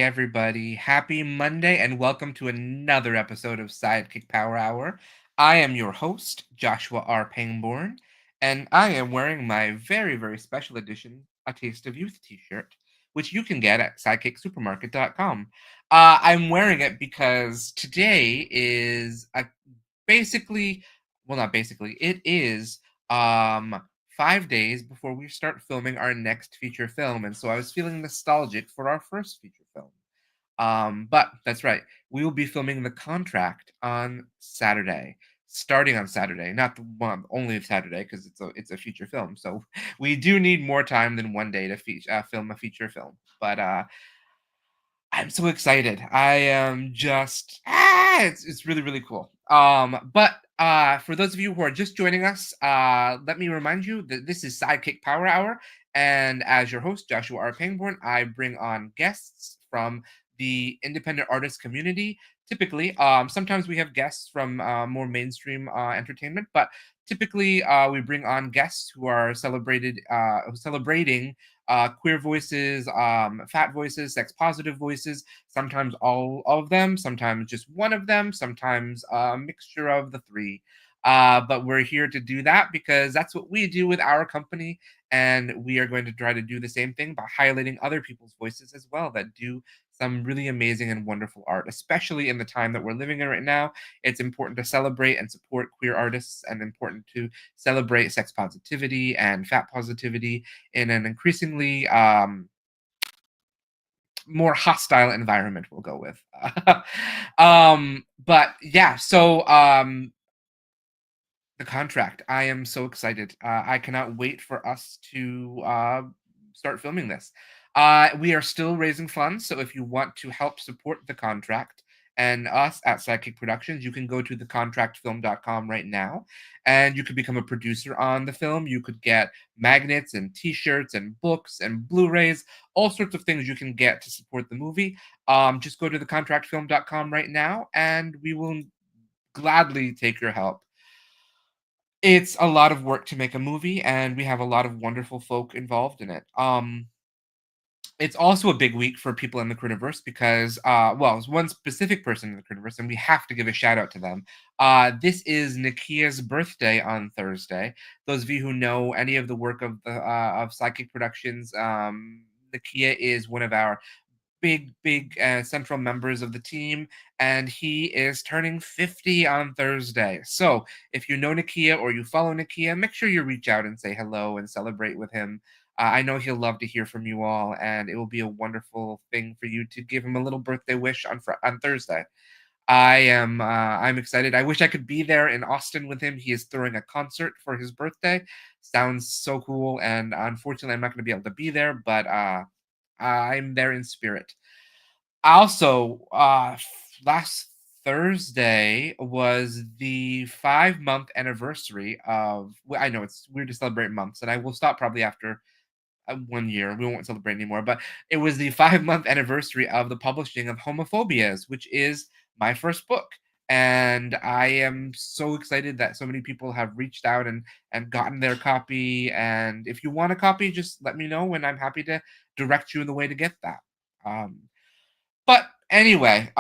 Hey everybody, happy Monday and welcome to another episode of SideKick Power Hour. I am your host, Joshua R. Pangborn, and I am wearing my very special edition A Taste of Youth t-shirt, which you can get at sidekicksupermarket.com. I'm wearing it because today is basically, well, not basically, it is um 5 days before we start filming our next feature film, and so I was feeling nostalgic for our first feature film. But that's right, we will be filming The Contract on Saturday, starting on Saturday, not the one only Saturday because it's a feature film. So we do need more time than one day to film a feature film. But I'm so excited. I am just it's really cool. But for those of you who are just joining us, let me remind you that this is Sidekick Power Hour, and as your host, Joshua R. Pangborn, I bring on guests from the independent artist community. Typically, sometimes we have guests from more mainstream entertainment, but typically we bring on guests who are celebrating queer voices, fat voices, sex positive voices, sometimes all of them, sometimes just one of them, sometimes a mixture of the three. But we're here to do that because that's what we do with our company. And we are going to try to do the same thing by highlighting other people's voices as well that do some really amazing and wonderful art, especially in the time that we're living in right now. It's important to celebrate and support queer artists and important to celebrate sex positivity and fat positivity in an increasingly more hostile environment, we'll go with. But yeah, so The Contract. I am so excited. I cannot wait for us to start filming this. We are still raising funds, so if you want to help support The Contract and us at SideKick Productions, you can go to thecontractfilm.com right now, and you could become a producer on the film. You could get magnets and T-shirts and books and Blu-rays, all sorts of things you can get to support the movie. Just go to thecontractfilm.com right now, and we will gladly take your help. It's a lot of work to make a movie, and we have a lot of wonderful folk involved in it. It's also a big week for people in the Critterverse because, well, it's one specific person in the Critterverse, and we have to give a shout out to them. This is Nikia's birthday on Thursday. Those of you who know any of the work of the of SideKick Productions, Nikia is one of our big central members of the team, and he is turning 50 on Thursday. So if you know Nikia or you follow Nikia, make sure you reach out and say hello and celebrate with him. I know he'll love to hear from you all, and it will be a wonderful thing for you to give him a little birthday wish on Thursday. I'm excited. I wish I could be there in Austin with him. He is throwing a concert for his birthday. Sounds so cool, and unfortunately I'm not going to be able to be there, but I'm there in spirit. Also, last Thursday was the 5-month anniversary of. I know it's weird to celebrate months, and I will stop probably after 1 year. We won't celebrate anymore, but it was the 5-month anniversary of the publishing of Homophobias, which is my first book. And I am so excited that so many people have reached out and gotten their copy. And if you want a copy, just let me know, and I'm happy to direct you in the way to get that. But anyway,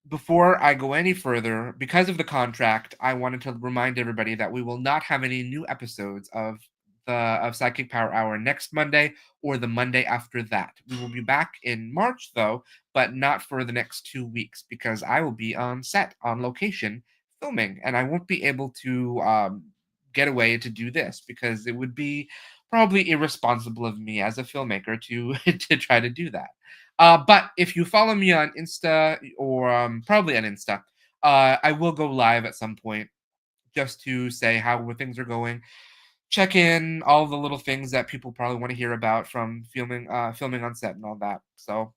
before I go any further, because of the contract, I wanted to remind everybody that we will not have any new episodes of SideKick Power Hour next Monday or the Monday after that. We will be back in March though, but not for the next 2 weeks because I will be on set on location filming, and I won't be able to get away to do this because it would be probably irresponsible of me as a filmmaker to to try to do that. But if you follow me on Insta or probably on Insta, I will go live at some point just to say how things are going, check in all the little things that people probably want to hear about from filming on set and all that. So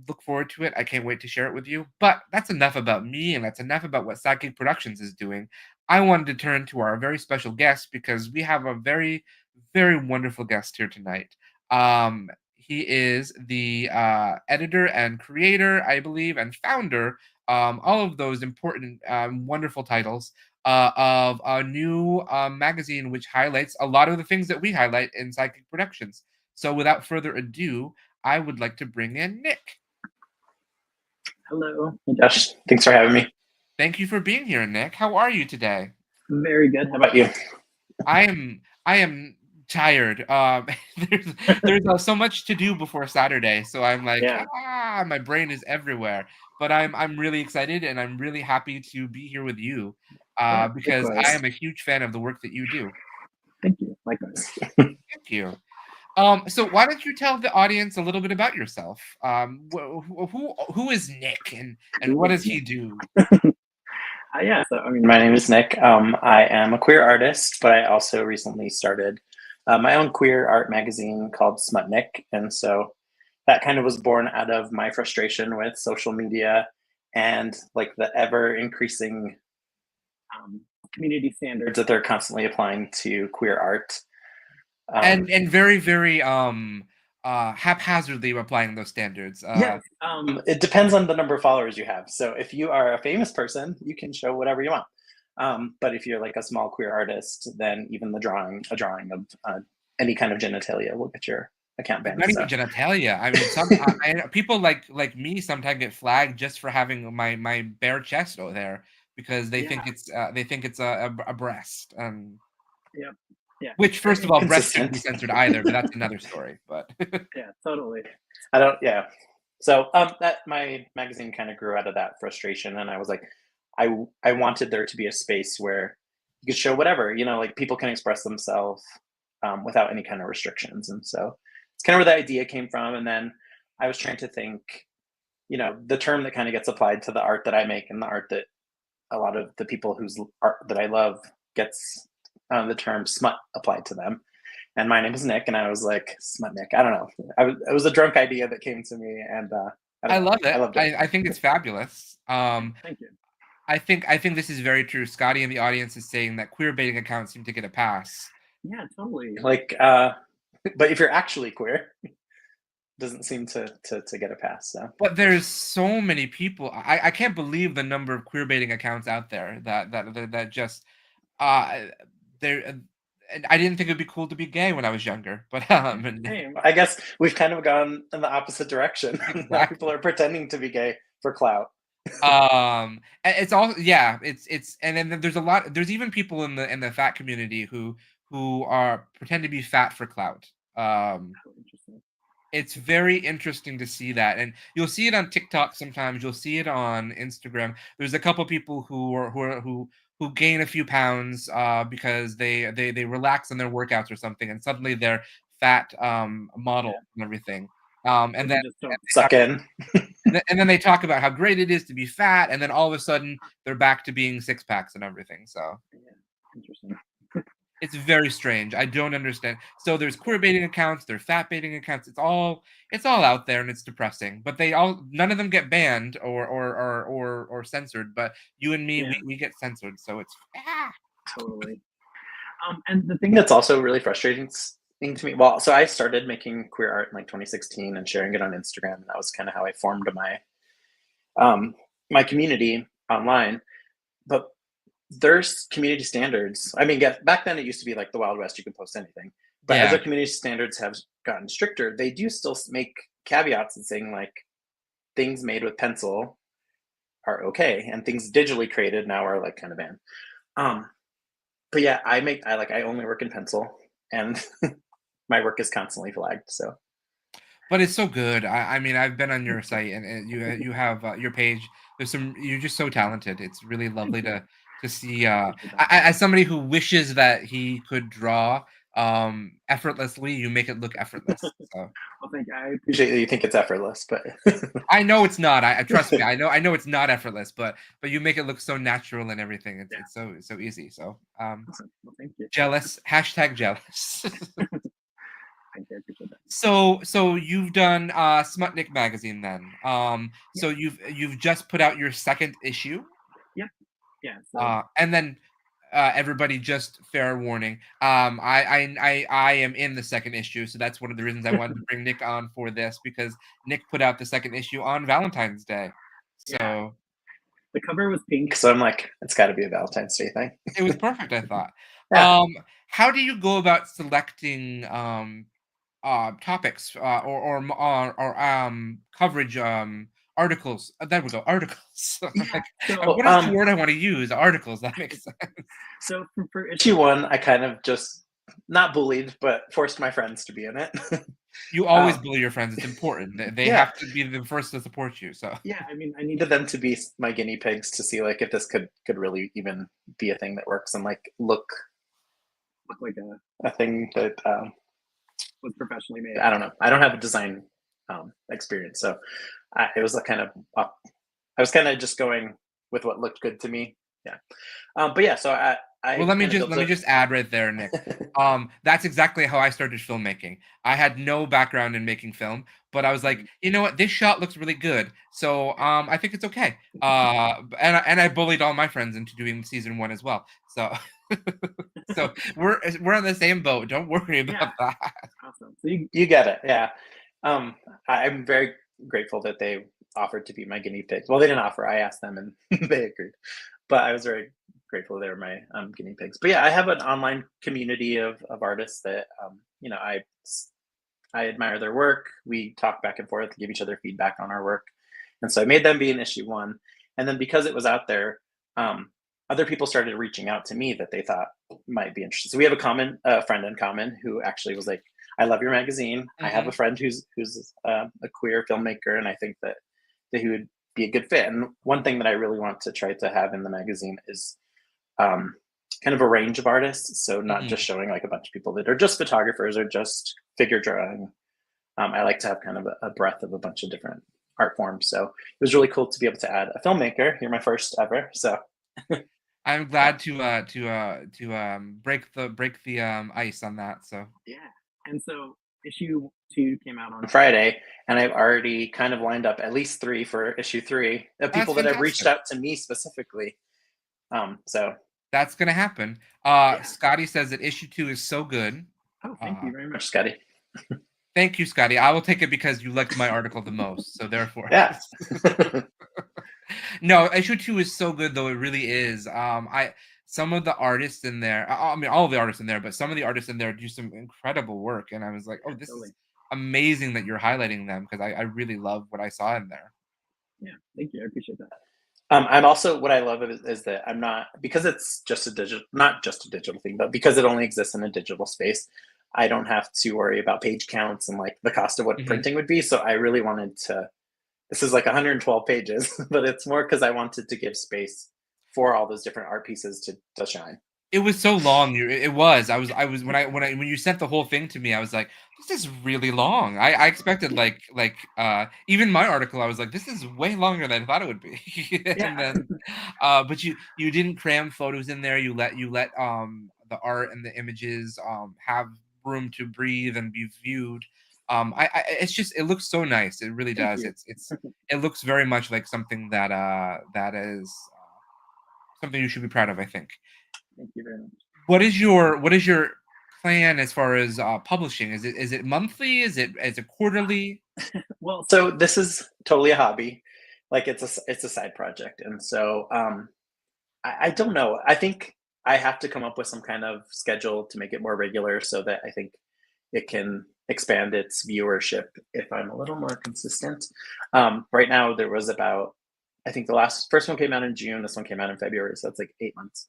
look forward to it. I can't wait to share it with you. But that's enough about me, and that's enough about what SideKick Productions is doing. I wanted to turn to our very special guest because we have a very wonderful guest here tonight. He is the editor and creator, I believe, and founder, all of those important, wonderful titles of a new magazine which highlights a lot of the things that we highlight in SideKick Productions. So without further ado, I would like to bring in Nik. Hello. Hey, Josh. Thanks for having me. Thank you for being here, Nick. How are you today? Very good. How about you? I am tired. There's so much to do before Saturday, so I'm like, Yeah. my brain is everywhere. But I'm really excited and I'm really happy to be here with you, Yeah. because I Likewise. am a huge fan of the work that you do. Thank you. Likewise. Thank you. So why don't you tell the audience a little bit about yourself? Who is Nick and Who what is does he Nick? do? Yeah. So, my name is Nick. I am a queer artist, but I also recently started my own queer art magazine called Smutnik, and so that kind of was born out of my frustration with social media and like the ever increasing um, community standards that they're constantly applying to queer art. And very, very, haphazardly applying those standards, Yes. It depends on the number of followers you have. So if you are a famous person, you can show whatever you want. But if you're like a small queer artist, then even a drawing of any kind of genitalia will get your account banned. not even So genitalia. I mean, I people like me sometimes get flagged just for having my bare chest over there because yeah, they think it's a breast, yeah, yeah. which Very first of all, breast shouldn't be inconsistent. censored either, but that's another story, but Yeah, totally. I don't. Yeah. So that my magazine kind of grew out of that frustration, and I was like, I wanted there to be a space where you could show whatever, like people can express themselves without any kind of restrictions, and so it's kind of where the idea came from. And then I was trying to think, the term that kind of gets applied to the art that I make and the art that a lot of the people whose art that I love gets the term smut applied to them. And my name is Nick, and I was like, Smutnik. I don't know. It was a drunk idea that came to me, and I don't I know. love I it. loved it. I think it's fabulous. Thank you. I think this is very true. Scotty in the audience is saying that queer baiting accounts seem to get a pass. Yeah, totally. But if you're actually queer, it doesn't seem to get a pass. So But there's so many people. I can't believe the number of queer baiting accounts out there that just uh there. And I didn't think it'd be cool to be gay when I was younger, but yeah, and same. I guess we've kind of gone in the opposite direction. Now people exactly. are pretending to be gay for clout. It's all yeah. It's and then there's a lot. There's even people in the fat community who are pretend to be fat for clout. Oh, interesting. It's very interesting to see that, and you'll see it on TikTok sometimes, you'll see it on Instagram. There's a couple people who gain a few pounds, because they relax on their workouts or something, and suddenly they're fat, models Yeah, and everything. or And they then just don't they talk suck in. and then they talk about how great it is to be fat, and then all of a sudden, they're back to being six packs and everything, so Yeah, interesting. it's very strange. I don't understand. So there's queer baiting accounts, there's fat baiting accounts. It's all out there and it's depressing. But they all none of them get banned or censored. But you and me, Yeah, we get censored. So it's totally. And the thing that's also really frustrating to me, well, so I started making queer art in like 2016 and sharing it on Instagram, and that was kind of how I formed um, my community online. But there's community standards. I mean, back then it used to be like the Wild West; you could post anything. But as yeah. our community standards have gotten stricter, they do still make caveats and saying like things made with pencil are okay, and things digitally created now are like kind of banned. Um, but yeah, I only work in pencil, and my work is constantly flagged. So But it's so good. I mean, I've been on your site and you have your page. There's some. You're just so talented. It's really thank lovely you. to see. I appreciate that. As somebody who wishes that he could draw effortlessly, you make it look effortless. So. Well, thank you. I appreciate that you think it's effortless, but I know it's not. I trust me. I know it's not effortless, but you make it look so natural and everything. It's yeah, it's so easy. So awesome. Well, thank you. jealous. Hashtag jealous. Thank you. I appreciate that. So you've done Smutnik magazine then. Yeah, So you've just put out your second issue. yeah, yeah. So And then everybody just fair warning. I am in the second issue, so that's one of the reasons I wanted to bring Nick on for this because Nick put out the second issue on Valentine's Day. yeah, So the cover was pink, so I'm like, it's got to be a Valentine's Day thing. it was perfect, I thought. Yeah. How do you go about selecting topics or coverage Articles. There we go. Articles. I'm Yeah. like, So what is the word I want to use? Articles. That makes sense. so for issue one, I kind of just not bullied, but forced my friends to be in it. You always um, bully your friends. It's important. They yeah, have to be the first to support you. So yeah. I mean, I needed them to be my guinea pigs to see like if this could really even be a thing that works and like look like a thing that was professionally made. I don't know. I don't have a design experience, so it was a kind of I was kind of just going with what looked good to me. Yeah. But yeah, so I well, let me kind of just built let me just add right there, Nick. That's exactly how I started filmmaking. I had no background in making film, but I was like, you know what, this shot looks really good, so I think it's okay. And I bullied all my friends into doing season one as well. So so we're on the same boat. Don't worry Yeah. about that. Awesome. So you get it. Yeah. Um, I'm very grateful that they offered to be my guinea pigs. Well, they didn't offer. I asked them and they agreed. But I was very grateful they were my guinea pigs. But yeah, I have an online community of artists that you know I admire their work. We talk back and forth, give each other feedback on our work, and so I made them be in issue one. And then because it was out there, um, other people started reaching out to me that they thought might be interested. So we have a common friend in common who actually was like, "I love your magazine. I have a Mhm. friend who's a queer filmmaker, and I think that he would be a good fit." And one thing that I really want to try to have in the magazine is um, kind of a range of artists. So not Mhm. just showing like a bunch of people that are just photographers or just figure drawing. I like to have kind of a breadth of a bunch of different art forms. So it was really cool to be able to add a filmmaker. You're my first ever. So I'm yeah. glad to break the ice on that. So Yeah. And so issue two came out on Friday, and I've already kind of lined up at least three for issue three of that's people that have reached fantastic. out to me specifically. So That's gonna happen. yeah. Scotty says that issue two is so good. Oh, thank Uh, you very much, Scotty. Thank you, Scotty. I will take it because you liked my article the most, so therefore. Yeah. No, issue two is so good though. It really is. I some of the artists in there. I mean, all of the artists in there, but some of the artists in there do some incredible work, and I was like, oh, Yeah, this is totally. amazing that you're highlighting them because I really love what I saw in there. Yeah, thank you. I appreciate that. I'm also what I love is that I'm not because it's just a digital, not just a digital thing, but because it only exists in a digital space. I don't have to worry about page counts and like the cost of what Mhm. printing would be. So I really wanted to. This is like 112 pages, but it's more because I wanted to give space for all those different art pieces to shine. It was so long. It was. I was when you sent the whole thing to me, I was like, this is really long. I expected even my article, I was like, this is way longer than I thought it would be. Yeah, And then but you didn't cram photos in there. You let the art and the images have room to breathe and be viewed. I it's just it looks so nice. It really thank does. you, It looks very much like something that is something you should be proud of, I think. thank you very much. What is your plan as far as publishing? Is it monthly? Is it quarterly? Well, so this is totally a hobby, like it's a side project, and so I don't know. I think I have to come up with some kind of schedule to make it more regular so that I think it can expand its viewership if I'm a little more consistent. Right now, there was about, I think the last first one came out in June, this one came out in February, so that's like 8 months.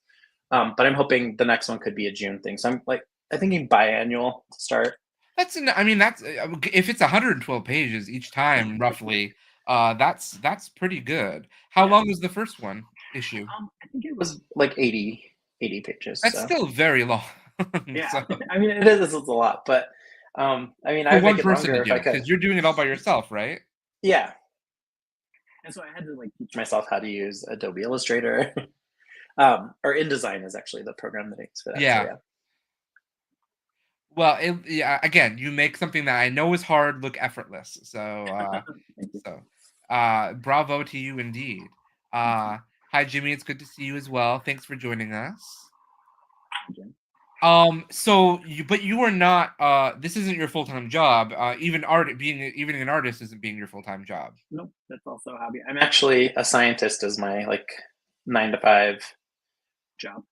But I'm hoping the next one could be a June thing. So I'm thinking biannual to start. I mean, that's if it's 112 pages each time, roughly. That's pretty good. How Yeah. long was the first one issue? I think it was like 80 pages. That's So still very long. yeah, So I mean, it's a lot, but I mean, for I'd make one it person to longer if I do, could. because you're doing it all by yourself, right? Yeah. And so I had to like teach myself how to use Adobe Illustrator. Or InDesign is actually the program that I use for that. So Yeah. yeah. Well, yeah. Again, you make something that I know is hard look effortless. Thank you. So, bravo to you indeed. Thank you. Hi Jimmy, it's good to see you as well. Thanks for joining us. Again. But you are not. This isn't your full time job. Even an artist isn't being your full time job. Nope, that's also a hobby. I'm actually a scientist as my like 9 to 5 job.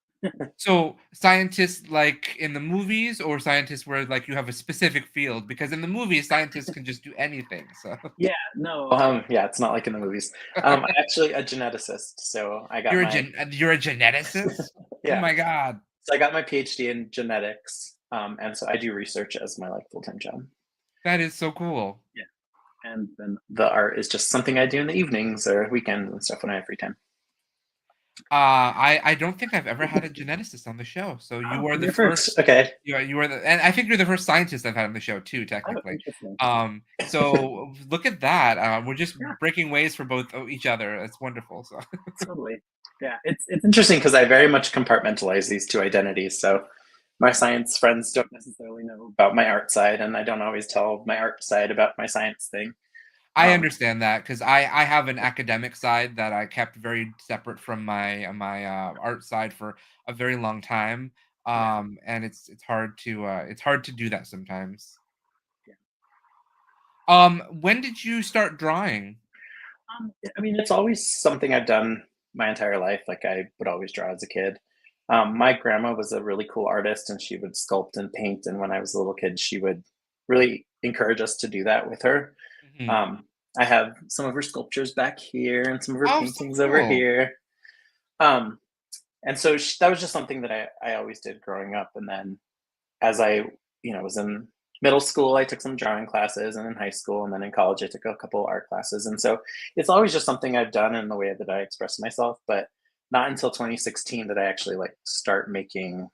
So, scientists like in the movies or scientists where, like, you have a specific field? Because in the movies, scientists can just do anything, so Yeah, no, yeah, it's not like in the movies. I'm actually a geneticist, so I got my you're a geneticist? Oh yeah. my god. So I got my PhD in genetics, and so I do research as my, like, full-time job. That is so cool. Yeah, and then the art is just something I do in the evenings or weekends and stuff when I have free time. I don't think I've ever had a geneticist on the show, so Oh, you are the you're first. first. Okay. You are the, and I think you're the first scientist I've had on the show too, Oh, technically. interesting. So look at that. We're just Yeah, breaking ways for both each other. It's wonderful. So totally. Yeah, it's interesting because I very much compartmentalize these two identities. So my science friends don't necessarily know about my art side, and I don't always tell my art side about my science thing. I Um, understand that because I have an academic side that I kept very separate from my art side for a very long time. yeah, And it's hard to do that sometimes. yeah. When did you start drawing? I mean, it's always something I've done my entire life. Like I would always draw as a kid. My grandma was a really cool artist, and she would sculpt and paint. And when I was a little kid, she would really encourage us to do that with her. Mhm. Um, I have some of her sculptures back here and some of her Oh, so paintings over cool. here. Um, and so that was just something that I always did growing up. And then as I, was in middle school, I took some drawing classes, and in high school, and then in college, I took a couple art classes. And so it's always just something I've done in the way that I express myself, but not until 2016 did I actually like start making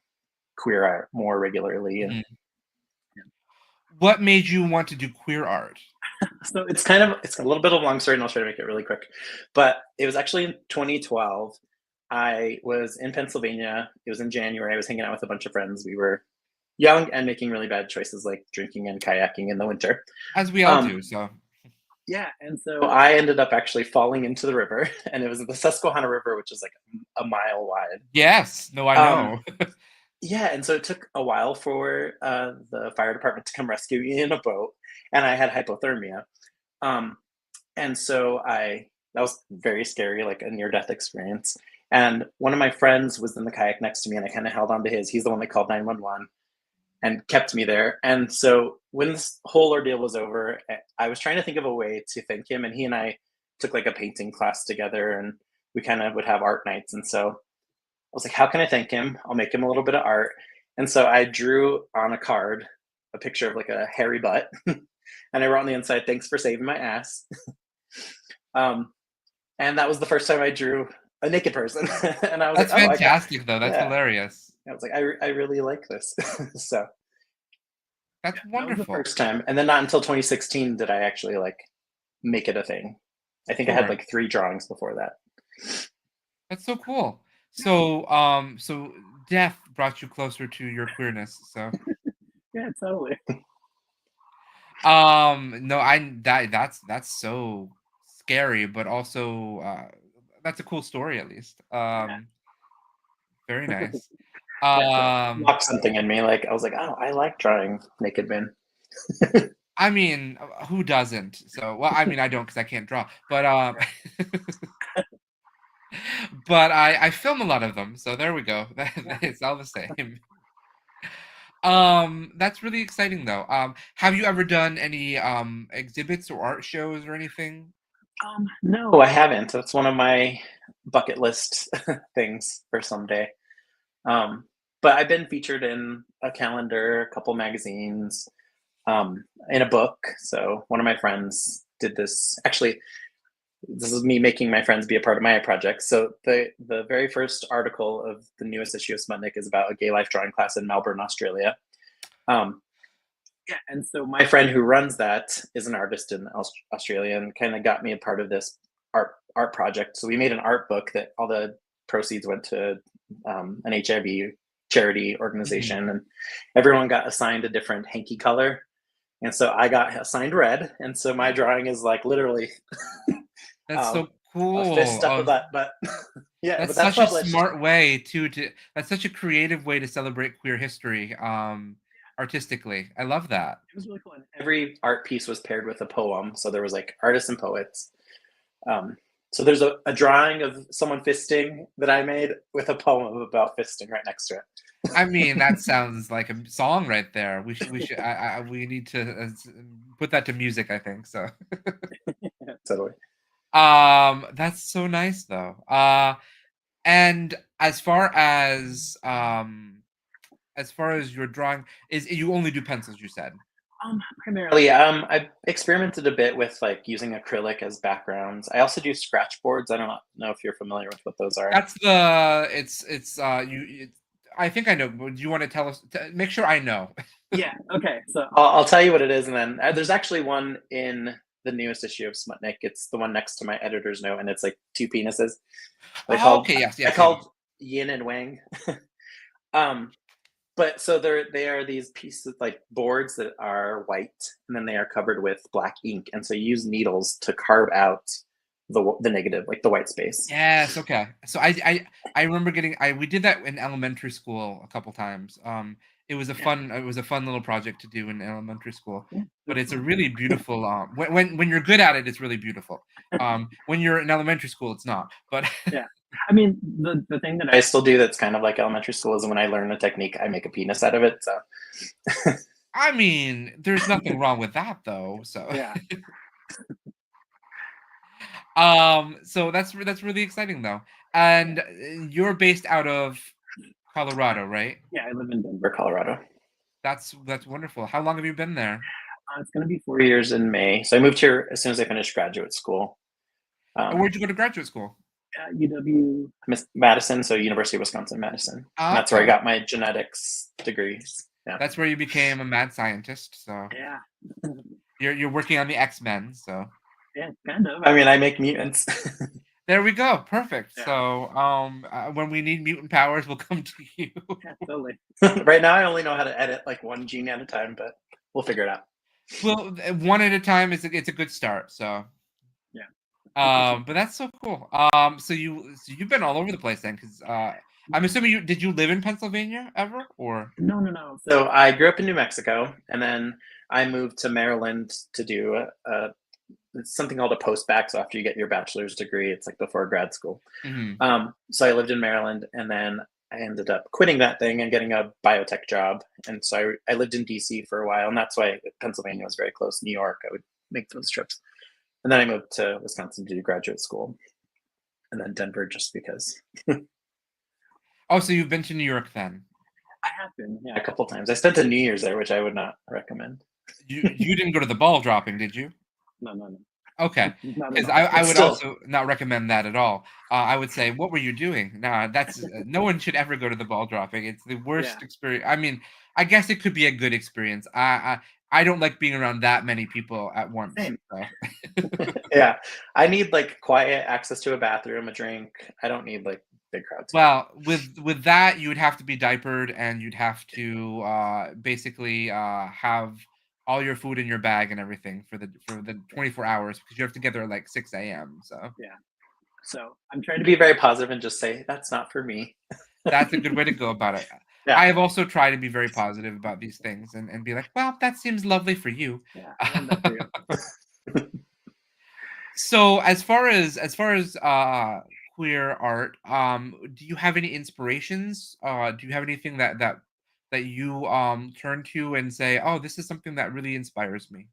queer art more regularly. And Mhm. What made you want to do queer art? so it's a little bit of a long story, and I'll try to make it really quick. But it was actually in 2012. I was in Pennsylvania. It was in January. I was hanging out with a bunch of friends. We were young and making really bad choices like drinking and kayaking in the winter. As we all Um, do, so yeah, and so I ended up actually falling into the river, and it was the Susquehanna River, which is like a mile wide. yes. No, I Um, know. yeah, and so it took a while for the fire department to come rescue me in a boat, and I had hypothermia. Um, and so that was very scary, like a near death experience. And one of my friends was in the kayak next to me, and I kind of held on to his. He's the one that called 911 and kept me there. And so when this whole ordeal was over, I was trying to think of a way to thank him. And he and I took like a painting class together, and we kind of would have art nights. And so I was like, how can I thank him? I'll make him a little bit of art. And so I drew on a card a picture of like a hairy butt. And I wrote on the inside, thanks for saving my ass. um, and that was the first time I drew a naked person. And I was like, That's oh, I got, fantastic, though. That's yeah. hilarious. I was like, I really like this. So yeah, That's that was the wonderful. first time, and then not until 2016 did I actually like make it a thing. I think I had Sure. like 3 drawings before that. That's so cool. Yeah, So death brought you closer to your queerness. So, yeah, totally. no, that's so scary, but also that's a cool story at least. Yeah, Very nice. yeah, so it Um, unlocked something in me, like, I was like, "Oh, I like drawing naked men." I mean, who doesn't? So, well, I mean, I don't because I can't draw, but Right. but I film a lot of them, so there we go. Yeah. It's all the same. That's really exciting though. Have you ever done any exhibits or art shows or anything? No, I haven't. That's one of my bucket list things for someday. Um, but I've been featured in a calendar, a couple magazines, in a book. So one of my friends did this. Actually, this is me making my friends be a part of my project. So the very first article of the newest issue of Smutnik is about a gay life drawing class in Melbourne, Australia. Um, yeah, and so my friend who runs that is an artist in Australia, and kind of got me a part of this art project. So we made an art book that all the proceeds went to an HIV charity Mhm. organization, and everyone got assigned a different hanky color. And so I got assigned red, and so my drawing is like literally That's um, so a fist cool. up of that. But yeah, but That's that's such a published. smart way to that's such a creative way to celebrate queer history, artistically. I love that. It was really cool. And every art piece was paired with a poem, so there was like artists and poets. Um, So there's a drawing of someone fisting that I made with a poem about fisting right next to it. I mean, that sounds like a song right there. We need to put that to music, I think. So, Yeah, totally. that's so nice though. And as far as your drawing, is you only do pencils? You said. Primarily, I've experimented a bit with like using acrylic as backgrounds. I also do scratch boards. I don't know if you're familiar with what those are. That's the it's you. I think I know. But do you want to tell us? Make sure I know. Yeah. Okay. So I'll tell you what it is, and then there's actually one in the newest issue of Smutnik. It's the one next to my editor's note, and it's like two penises. They Oh, called okay. Yes. I Yes. Yes. called Yin and Wang. um, but so they are these pieces like boards that are white, and then they are covered with black ink, and so you use needles to carve out the negative, like the white space. Yes. Okay. So I remember getting we did that in elementary school a couple times. It was a fun little project to do in elementary school. Yeah, But that's it's a fun. really beautiful when you're good at it, it's really beautiful. When you're in elementary school, it's not. But Yeah. I mean, the thing that I still do that's kind of like elementary school is when I learn a technique, I make a penis out of it. So I mean, there's nothing wrong with that though. So yeah, so that's really exciting though. And you're based out of Colorado, right? yeah, I live in Denver, Colorado. That's wonderful. How long have you been there? It's going to be 4 years in May. So I moved here as soon as I finished graduate school. And where'd you go to graduate school? UW Madison, so University of Wisconsin Madison. And that's where I Okay. got my genetics degrees. Yeah. That's where you became a mad scientist. So Yeah. you're working on the X-Men. So Yeah, kind of. I mean, I make mutants. there we go. Perfect. Yeah. So when we need mutant powers, we'll come to you. Yeah, totally. Right now, I only know how to edit like one gene at a time, but we'll figure it out. Well, one at a time it's a good start. So Yeah. but that's so cool. So you've been all over the place then, because I'm assuming did you live in Pennsylvania ever or? No, no, no. So I grew up in New Mexico, and then I moved to Maryland to do it's something called a post-bac. So after you get your bachelor's degree, it's like before grad school. Mhm. So I lived in Maryland, and then I ended up quitting that thing and getting a biotech job. And so I lived in DC for a while, and that's why Pennsylvania was very close. New York, I would make those trips. And then I moved to Wisconsin to do graduate school, and then Denver just because. Oh, so you've been to New York then? I have been, yeah, a couple times. I spent a New Year's there, which I would not recommend. You didn't go to the ball dropping, did you? No, no, no. Okay, Not at because all. I It's would still, also not recommend that at all. I would say, what were you doing? Nah, that's no one should ever go to the ball dropping. It's the yeah, worst experience. I mean, I guess it could be a good experience. I don't like being around that many people at once. same. So. Yeah. I need like quiet access to a bathroom, a drink. I don't need like big crowds. Well, with that, you would have to be diapered, and you'd have to basically have all your food in your bag and everything for the 24 hours, because you have to get there at like 6 a.m. So Yeah. So I'm trying to be very positive and just say that's not for me. that's a good way to go about it. Yeah. I have also tried to be very positive about these things and be like, well, that seems lovely for you. Yeah. I love that for you. So as far as queer art, do you have any inspirations? Do you have anything that you turn to and say, oh, this is something that really inspires me?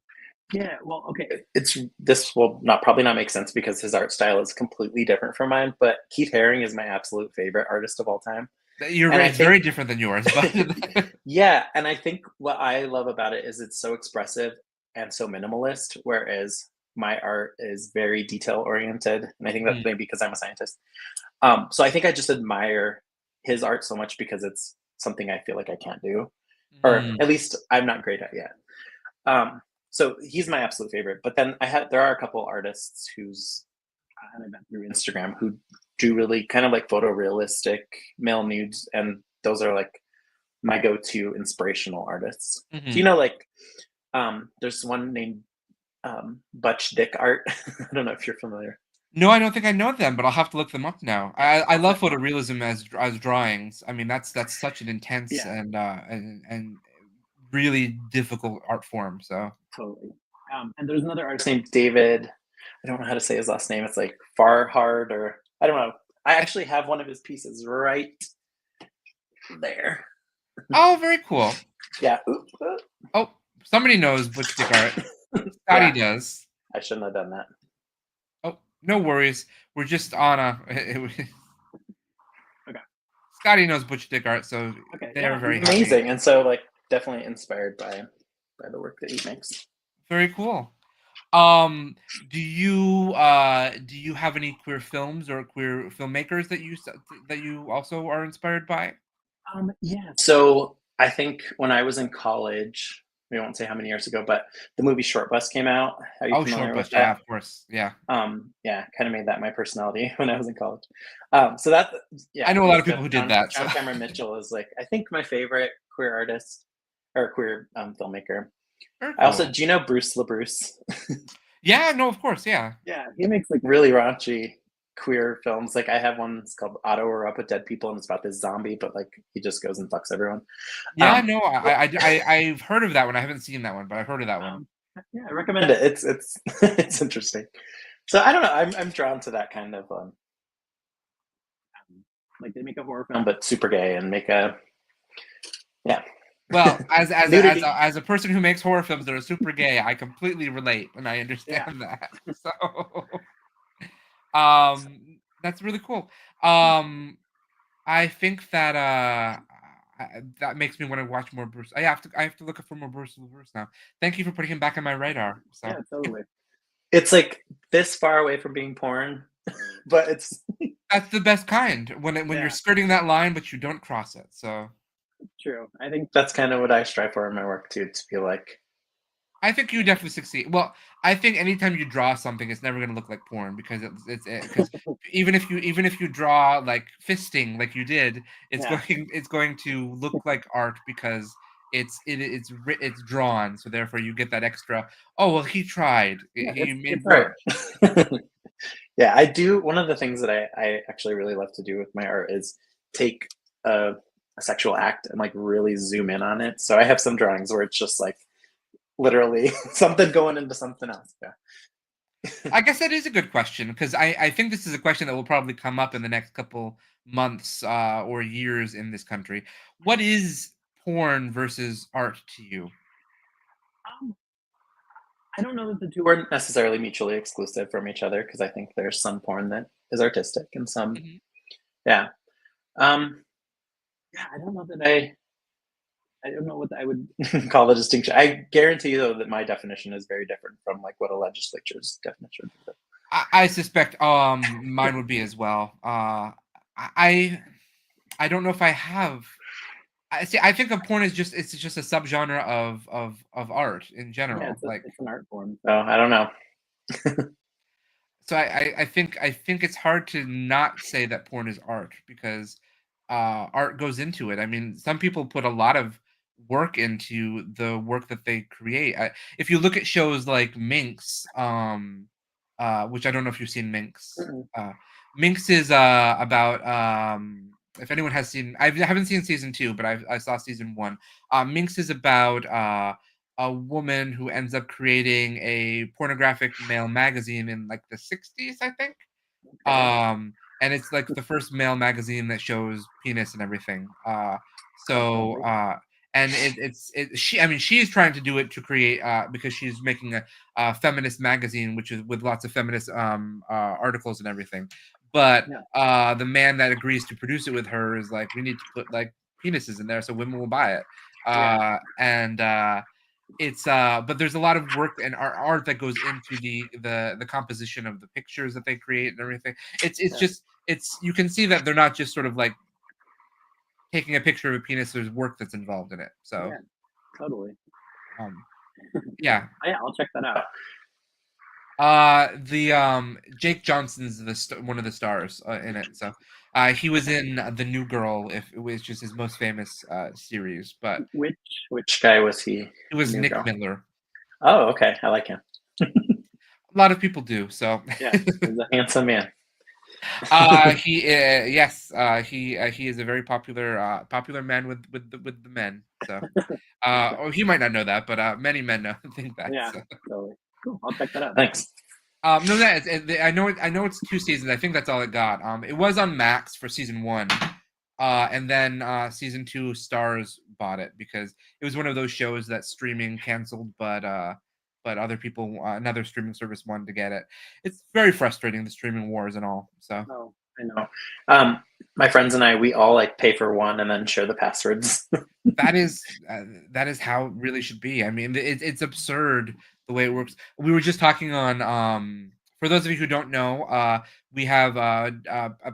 Yeah. Well, okay. It's this will not probably not make sense because his art style is completely different from mine. But Keith Haring is my absolute favorite artist of all time. You're And right, I it's think very different than yours, but yeah, and I think what I love about it is it's so expressive and so minimalist, whereas my art is very detail oriented. And I think that's Mm, maybe because I'm a scientist. So I think I just admire his art so much because it's something I feel like I can't do, or mm, at least I'm not great at yet. Um, so he's my absolute favorite. But then there are a couple artists whose I met through Instagram who do really kind of like photorealistic male nudes, and those are like my go-to inspirational artists. Do you mhm. know like there's one named Butch Dick Art? I don't know if you're familiar. No, I don't think I know them, but I'll have to look them up now. I Okay. love photorealism as drawings. I mean, that's such an intense Yeah, and really difficult art form. So totally. And there's another artist named David. I don't know how to say his last name. It's like Farhard, or I don't know. I actually have one of his pieces right there. Oh, very cool. Yeah. Oh, somebody knows Butch Dick Art. Scotty Yeah. does. I shouldn't have done that. Oh, no worries. We're just on a. Okay. Scotty knows Butch Dick Art, so Okay. they're Yeah, very he's happy. amazing, and so like definitely inspired by the work that he makes. Very cool. Do you have any queer films or queer filmmakers that you also are inspired by? Yeah. So I think when I was in college, we won't say how many years ago, but the movie Short Bus came out. Are you Oh, Short familiar with Bus, that? yeah, of course, yeah. Yeah, kind of made that my personality when I was in college. So that, I yeah, know a lot he's of people good. who did that, so John Cameron Mitchell is like I think my favorite queer artist or queer filmmaker. very I also cool. do you know Bruce LaBruce? Yeah, no, of course, yeah. Yeah, he makes like really raunchy queer films. Like I have one, it's called Auto or Up with Dead People, and it's about this zombie, but like he just goes and fucks everyone. Yeah, Um, no, I've heard of that one. I haven't seen that one, but I've heard of that one. um, yeah, I recommend it. It's it's interesting. So I don't know. I'm drawn to that kind of like they make a horror film but super gay and make a yeah Well, nudity. as a person who makes horror films that are super gay, I completely relate and I Yeah. understand that. So, that's really cool. Um, I think that that makes me want to watch more Bruce. I have to look up for more Bruce now. Thank you for putting him back on my radar. So Yeah, totally. It's like this far away from being porn, but it's that's the best kind when you're yeah, skirting that line, but you don't cross it. So true. I think that's kind of what I strive for in my work too, to be like, I think you definitely succeed. Well, I think anytime you draw something, it's never gonna look like porn because it's because even if you draw like fisting like you did, yeah, it's going to look like art because it's drawn. So therefore, you get that extra. Oh well, he tried. yeah, He it's made art. work. Yeah, I do. One of the things that I actually really love to do with my art is take a sexual act and like really zoom in on it. So I have some drawings where it's just like literally something going into something else. Yeah. I guess that is a good question because I think this is a question that will probably come up in the next couple months or years in this country. What is porn versus art to you? Um, I don't know that the two are necessarily mutually exclusive from each other because I think there's some porn that is artistic and some, Mhm. yeah. Yeah, I don't know that I don't know what I would call the distinction. I guarantee you though that my definition is very different from like what a legislature's definition is. I suspect mine would be as well. I I don't know if I have. I see. I think of porn as it's just a subgenre of art in Yeah, general. Like it's an art form. So I don't know. so, I think it's hard to not say that porn is art because art goes into it. I mean, some people put a lot of work into the work that they create. If you look at shows like Minx, which I don't know if you've seen Minx. Mm-mm. Minx is about if anyone has seen, I haven't seen season two, but I saw season one. Minx is about a woman who ends up creating a pornographic male magazine in like the 60s, I think. Okay. And it's like the first male magazine that shows penis and everything. That's So lovely. and she I mean she's trying to do it to create because she's making a feminist magazine which is with lots of feminist articles and everything. But Yeah. the man that agrees to produce it with her is like we need to put like penises in there so women will buy it. Yeah. And it's but there's a lot of work and art that goes into the composition of the pictures that they create and everything. It's Yeah. just it's you can see that they're not just sort of like taking a picture of a penis. There's work that's involved in it. So Yeah. Totally. um yeah. Oh, yeah, I'll check that out. The Jake Johnson's one of the stars in it. So he was Okay. in The New Girl, if which is his most famous series, but Which guy was he? it was New Nick girl. Miller. Oh, okay. I like him. A lot of people do. So Yeah, he's a handsome man. he yes, he is a very popular man with the men. So, Okay. oh, he might not know that, but many men know think that. Yeah, So, totally. Cool. I'll check that out. Thanks. No, that is, I know I know it's 2 seasons. I think that's all it got. It was on Max for season 1, and then season 2 Stars bought it because it was one of those shows that streaming canceled, but other people, another streaming service wanted to get it. It's very frustrating, the streaming wars and all. So Oh, I know. Um, my friends and I, we all like pay for one and then share the passwords. that is that is how it really should be. I mean, it's absurd the way it works. We were just talking on for those of you who don't know, we have a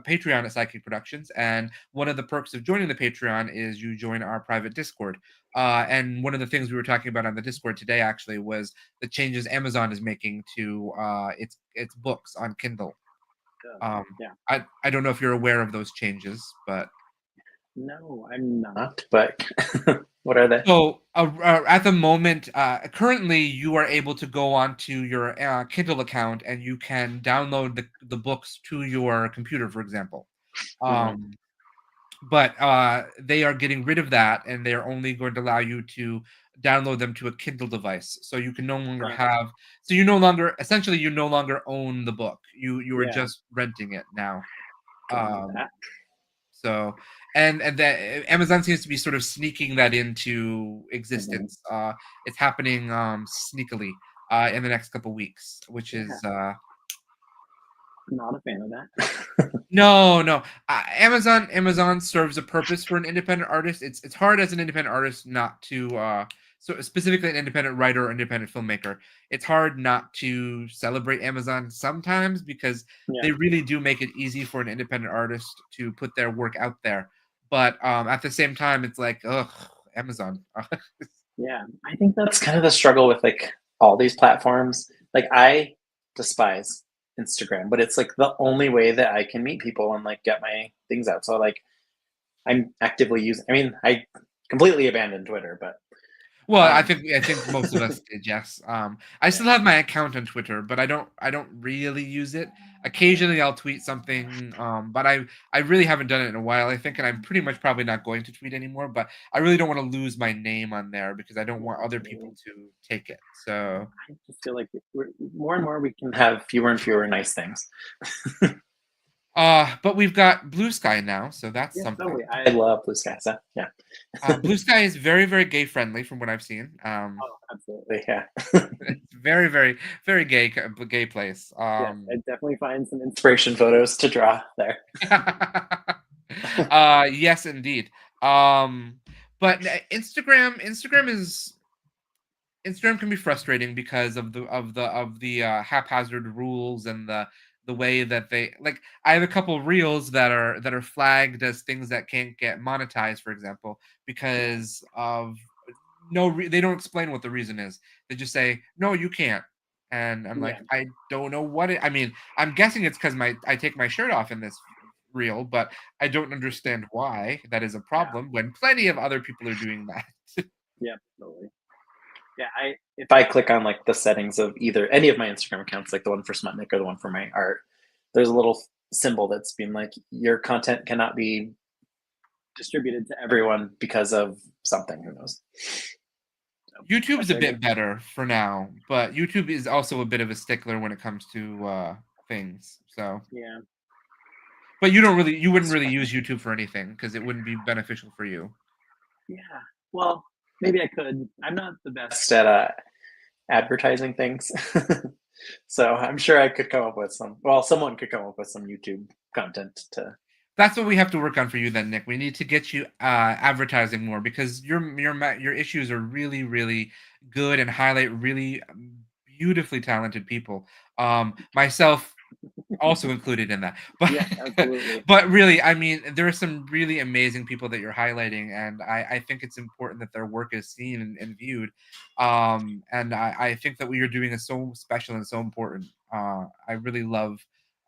Patreon at SideKick Productions, and one of the perks of joining the Patreon is you join our private Discord. And one of the things we were talking about on the Discord today actually was the changes Amazon is making to its books on Kindle. Um, Yeah. I don't know if you're aware of those changes, but No, I'm not. But what are they? so at the moment, currently you are able to go onto your Kindle account and you can download the books to your computer, for example. Mhm. Um, but they are getting rid of that, and they are only going to allow you to download them to a Kindle device. So you can no longer Uh, have. So you no longer, essentially, you no longer own the book. You are yeah, just renting it now. don't need Um, that. so and that Amazon seems to be sort of sneaking that into Mhm. existence. It's happening sneakily in the next couple weeks, which Yeah, is not a fan of that. no, no. Amazon serves a purpose for an independent artist. It's hard as an independent artist not to so specifically an independent writer or independent filmmaker. It's hard not to celebrate Amazon sometimes because Yeah, they really do make it easy for an independent artist to put their work out there. But at the same time, it's like, ugh, Amazon. yeah. I think that's kind of the struggle with like all these platforms. Like I despise Instagram, but it's like the only way that I can meet people and like get my things out. So like I'm actively using. I mean, I completely abandoned Twitter, but Well, um, I think most of us did, yes. I yeah, still have my account on Twitter, but I don't really use it. yeah. Occasionally, I'll tweet something, but I really haven't done it in a while. I think, and I'm pretty much probably not going to tweet anymore. But I really don't want to lose my name on there because I don't Yeah, want other people absolutely. to take it. So, I just feel like more and more we can have fewer and fewer nice things. but we've got Blue Sky now, so that's Yeah, something. totally. I love Blue Sky. So yeah. Blue Sky is very, very gay friendly from what I've seen. Oh, absolutely. Yeah. It's very, very, very gay place. Yes, I definitely find some inspiration photos to draw there. Yes, indeed. Um, but Instagram can be frustrating because of the haphazard rules and the way that they like. I have a couple reels that are flagged as things that can't get monetized, for example, Yeah, because of they don't explain what the reason is. They just say no, you can't, and I'm like, yeah, I don't know what it. I mean, I'm guessing it's because my I take my shirt off in this reel, but I don't understand why that is a yeah, problem when plenty of other people are doing that. yeah, totally. Yeah, I if I click on like the settings of either any of my Instagram accounts, like the one for Smutnik or the one for my art, there's a little symbol that's being like your content cannot be distributed to everyone because of something. Who knows? So YouTube's a frustrating. bit better for now, but YouTube is also a bit of a stickler when it comes to things. So, Yeah, but you wouldn't really use YouTube for anything because it wouldn't be beneficial for you. yeah. Well, maybe I could. I'm not the best at advertising things. So I'm sure I could come up with some. Well, someone could come up with some YouTube content to. That's what we have to work on for you then, Nick. We need to get you advertising more because your issues are really really good and highlight really beautifully talented people. Myself also included in that. But Yeah, absolutely. but really, I mean, there are some really amazing people that you're highlighting, and I think it's important that their work is seen and viewed. And I think that what you're doing is so special and so important. I really love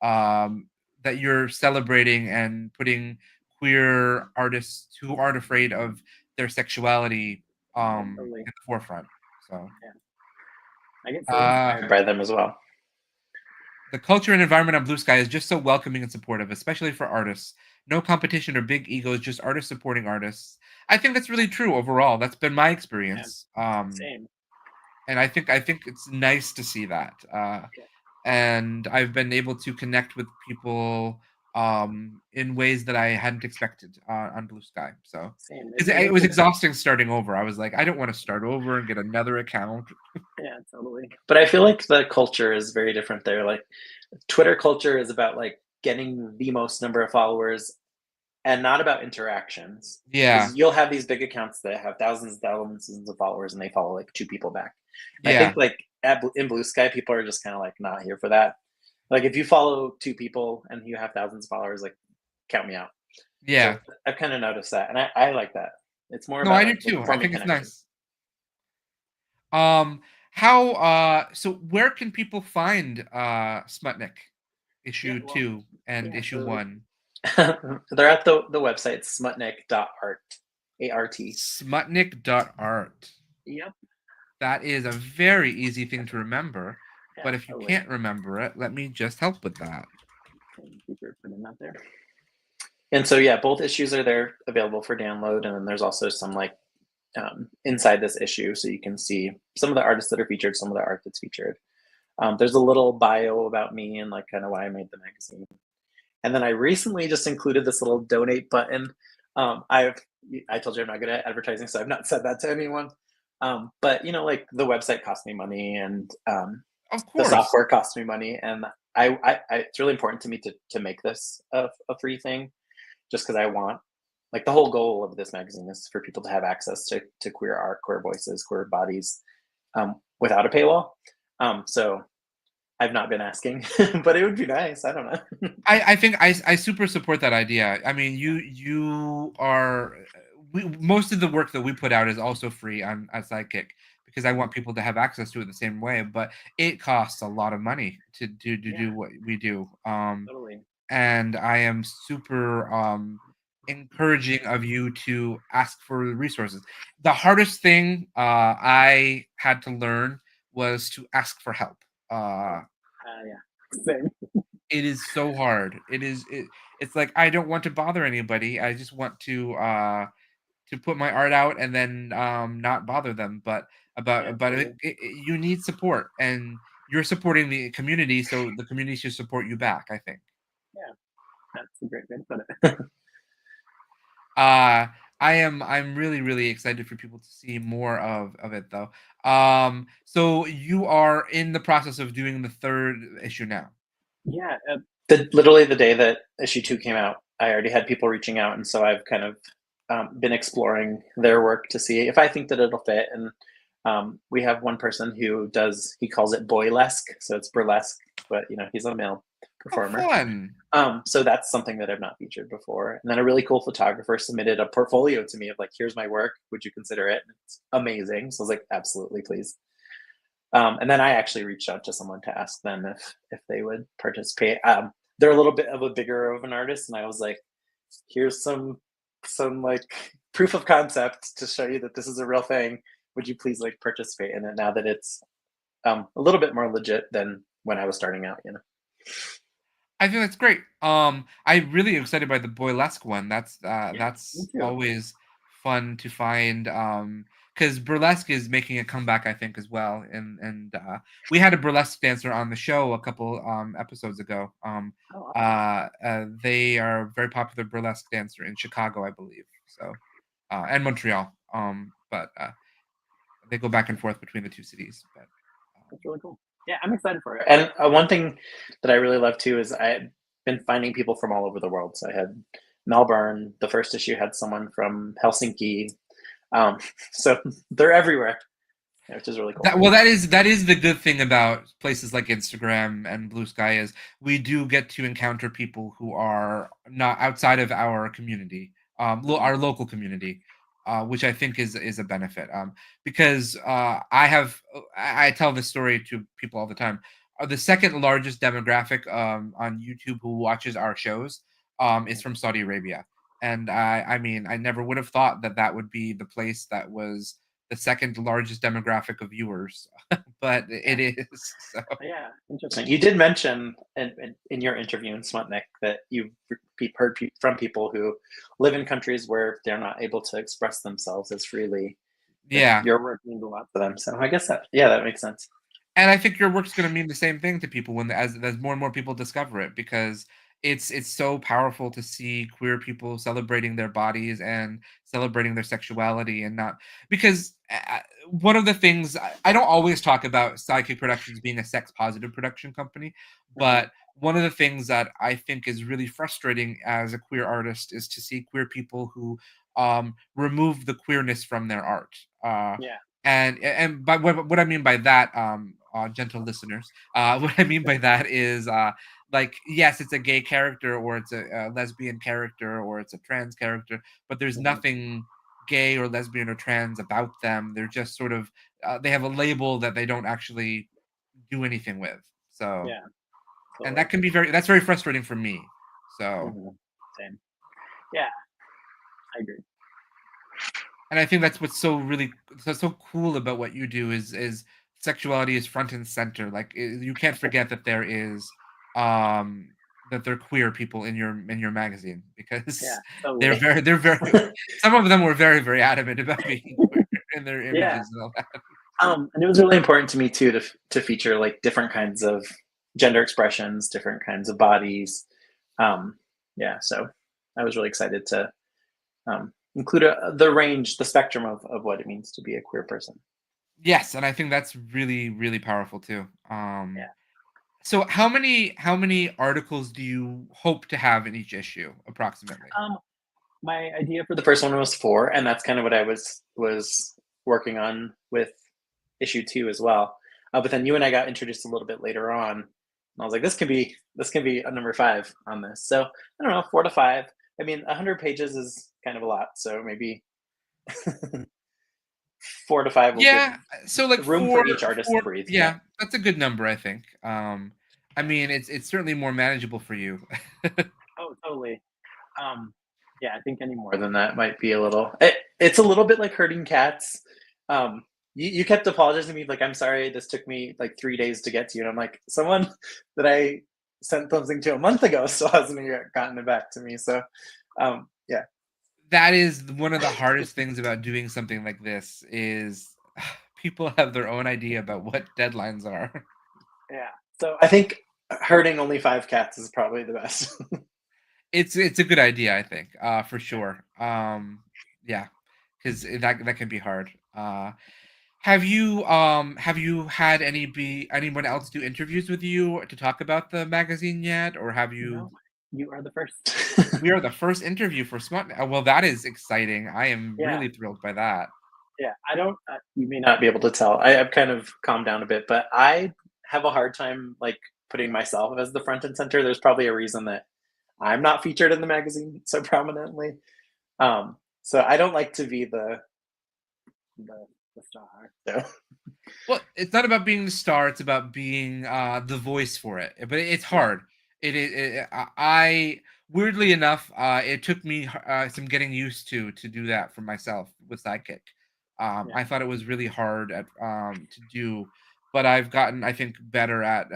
that you're celebrating and putting queer artists who aren't afraid of their sexuality Yeah, totally. in the forefront. So Yeah, I get so uh inspired by them as well. the culture and environment on Blue Sky is just so welcoming and supportive, especially for artists. No competition or big egos, just artists supporting artists. I think that's really true overall. That's been my Yeah, experience, same. and I think it's nice to see that. Yeah. and I've been able to connect with people in ways that I hadn't expected on Blue Sky. So Same. because it was exhausting starting over. I was like, I don't want to start over and get another account. Yeah, totally. But I feel like the culture is very different there. Like Twitter culture is about like getting the most number of followers and not about interactions. Yeah, Because you'll have these big accounts that have thousands and thousands of followers and they follow like two people back. And I yeah, think like in Blue Sky, people are just kind of like not here for that. Like if you follow two people and you have thousands of followers, like count me out. So yeah. I've kind of noticed that. And I like that. It's more No, I about do like too. I forming think it's connections. nice. How so where can people find Smutnik Yeah, issue well, 2 and yeah. issue So 1? they're at the website smutnik.art. A-R-T. Smutnik.art. Yep. That is a very easy thing to remember, Yeah, but if you totally. can't remember it, let me just help with that. Keep putting that there. And so yeah, both issues are there available for download, and then there's also some like inside this issue, so you can see some of the artists that are featured, some of the art that's featured. There's a little bio about me and like kind of why I made the magazine. And then I recently just included this little donate button. I told you I'm not good at advertising, so I've not said that to anyone. But you know, like the website cost me money, and Of the course. software cost me money, and it's really important to me to make this a free thing, just because I want like the whole goal of this magazine is for people to have access to queer art, queer voices, queer bodies, without a paywall. So I've not been asking, but it would be nice. I don't know. I think I super support that idea. I mean, you are most of the work that we put out is also free on Sidekick because I want people to have access to it the same way, but it costs a lot of money to Yeah, do what we do. totally. And I am super encouraging of you to ask for resources. The hardest thing I had to learn was to ask for help. Oh, yeah. Same. It is so hard. It's like I don't want to bother anybody. I just want to put my art out and then not bother them. But Yeah, about totally. you need support, and you're supporting the community, so the community should support you back, I think. Yeah, that's a great way to put it. Uh I'm really really excited for people to see more of it though. So you are in the process of doing the third issue now. Yeah, literally the day that issue two came out, I already had people reaching out, and so I've kind of been exploring their work to see if I think that it'll fit. And we have one person who does, he calls it boylesque, so it's burlesque, but you know he's a male Oh, performer. fun. So that's something that I've not featured before. And then a really cool photographer submitted a portfolio to me of like, here's my work. Would you consider it? And it's amazing. So I was like, absolutely, please. And then I actually reached out to someone to ask them if they would participate. They're a little bit of a bigger of an artist, and I was like, here's some like proof of concept to show you that this is a real thing. Would you please like participate in it now that it's a little bit more legit than when I was starting out, you know? I think that's great. I'm really excited by the boylesque one. Yeah, me That's too. always fun to find. Because burlesque is making a comeback, I think, as well. And we had a burlesque dancer on the show a couple episodes ago. Oh, awesome. They are a very popular burlesque dancer in Chicago, I believe. So, and Montreal. But they go back and forth between the two cities. But That's really cool. Yeah, I'm excited for it. And one thing that I really love too is I've been finding people from all over the world. So I had Melbourne. The first issue had someone from Helsinki. Um, so they're everywhere, which is really cool. that is the good thing about places like Instagram and Blue Sky is we do get to encounter people who are not outside of our community, Mhm. our local community, which I think is a benefit. Because I tell this story to people all the time. The second largest demographic on YouTube who watches our shows is from Saudi Arabia, and I mean I never would have thought that that would be the place that was the second largest demographic of viewers, but Yeah. it is. So Yeah, interesting. You did mention in your interview in Smutnik that you've heard from people who live in countries where they're not able to express themselves as freely. That yeah, your work means a lot to them. So I guess that, yeah, that makes sense. And I think your work's gonna mean the same thing to people when as more and more people discover it, because it's so powerful to see queer people celebrating their bodies and celebrating their sexuality, and not because one of the things I don't always talk about Sidekick Productions being a sex positive production company, Mhm. but one of the things that I think is really frustrating as a queer artist is to see queer people who remove the queerness from their art. Yeah. And by what I mean by that, gentle listeners, what I mean by that is, like, yes, it's a gay character, or it's a lesbian character, or it's a trans character, but there's Mhm. nothing gay or lesbian or trans about them. They're just sort of they have a label that they don't actually do anything with. So, Yeah. and Totally. that can be that's very frustrating for me. So, Mhm. Same. Yeah, I agree. and I think that's what's so really so cool about what you do is sexuality is front and center. Like, you can't forget that there is um that they're queer people in your magazine, Yeah, because totally. they're very some of them were very adamant about being queer in their Yeah. images and all that. And it was really important to me too to feature like different kinds of gender expressions, different kinds of bodies. Um, yeah, so I was really excited to include the range, the spectrum of what it means to be a queer person. Yes, and I think that's really powerful too. Yeah. So how many articles do you hope to have in each issue approximately? Um, my idea for the first one was four, and that's kind of what I was working on with issue two as well. But then you and I got introduced a little bit later on, and I was like, this can be a number five on this. So I don't know, 4 to 5. I mean, 100 pages is kind of a lot, so maybe 4 to 5 will give Yeah, so like room for each artist to 4 breathe. Yeah. yeah, that's a good number, I think. I Yeah. mean, it's certainly more manageable for you. Oh, totally. Um, yeah, I think any more than that might be a little. It's a little bit like herding cats. You kept apologizing to me, like, I'm sorry, this took me like 3 days to get to you, and I'm like, someone that I sent something to a month ago still hasn't gotten it back to me. So, yeah, That is one of the hardest things about doing something like this is people have their own idea about what deadlines are. yeah. So I think herding only 5 cats is probably the best. It's a good idea, I think, for Yeah. sure. Yeah, because that can be hard. Have you had anyone else do interviews with you to talk about the magazine yet, or have you? No, you are the first. We are the first interview for Smutnik. Well, that is exciting. I am Yeah. really thrilled by that. Yeah, I don't. You may not be able to tell. I've kind of calmed down a bit, but I have a hard time like putting myself as the front and center. There's probably a reason that I'm not featured in the magazine so prominently. So I don't like to be the, the star. So Well, it's not about being the star, it's about being, the voice for it, but it's yeah, hard. I weirdly enough, it took me, some getting used to do that for myself with Sidekick. yeah, I thought it was really hard to do, but I've gotten, I think, better at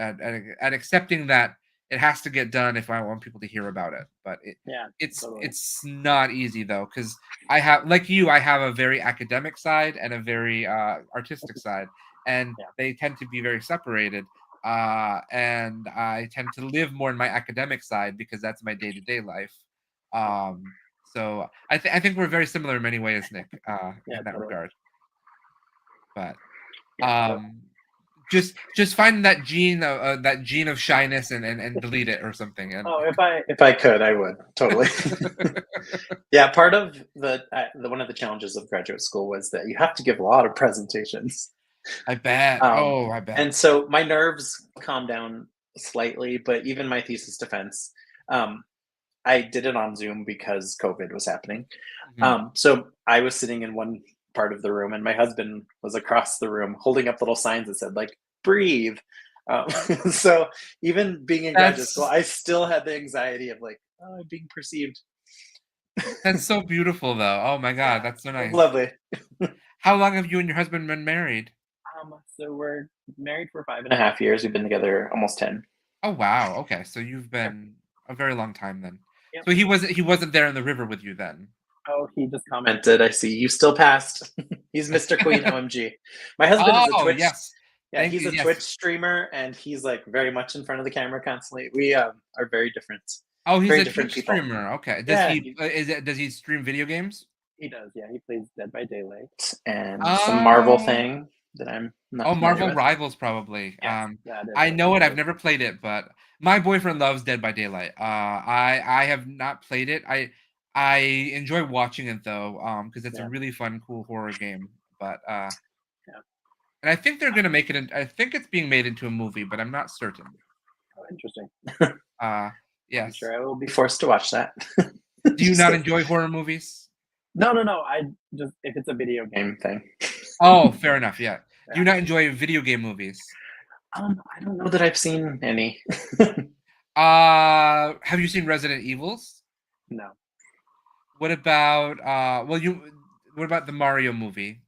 accepting that it has to get done if I want people to hear about it, but yeah, it's totally. it's not easy though, because I have, like you, I have a very academic side and a very, artistic side, and Yeah, they tend to be very separated. And I tend to live more in my academic side because that's my day to day life. yeah, So I think we're very similar in many ways, Nick, yeah, in that totally. regard. But Yeah. So, um, just find that gene of shyness and delete it or something. And oh, if I could, I would totally. Yeah, part of the one of the challenges of graduate school was that you have to give a lot of presentations. I bet. Um, Oh, I bet. and so my nerves calmed down slightly, but even my thesis defense, um, I did it on Zoom because COVID was happening. Mhm. So I was sitting in one part of the room, and my husband was across the room holding up little signs that said like "breathe." So even being in graduate school, That's I still had the anxiety of like, oh, I'm being perceived. that's so beautiful, though. Oh my Yeah, God, that's so it was nice. lovely. How long have you and your husband been married? So we're married for 5.5 years. We've been together almost 10. Oh wow. Okay, so you've Yep. been a very long time then. Yep. So he wasn't there in the river with you then. Oh, he just commented. I see you still passed. He's Mr. Queen OMG. My husband is a Oh Twitch. yes. Yeah, Thank he's you. a Yes. Twitch streamer, and he's like very much in front of the camera constantly. We are Oh, he's very a different Twitch people. streamer. Okay. Yeah, Does he stream video games? he does. Yeah, he plays Dead by Daylight and some Marvel Oh, thing that I'm not oh, familiar Marvel with. Rivals probably. Yes, that is I what know he it. I've plays. never played it, but my boyfriend loves Dead by Daylight. I have not played it. I enjoy watching it though, because it's a Yeah, really fun, cool horror game. But yeah. and I think they're gonna make it. I think it's being made into a movie, but I'm not certain. Oh, interesting. Uh, I'm yes. sure I will be forced to watch that. Do you Just not 'cause- enjoy horror movies? No, no, no. I just if it's a video game thing. Oh, fair enough. Yeah. Do Yeah. you not enjoy video game movies? I don't know that I've seen any. Have you seen Resident Evils? No, What about what about the Mario movie?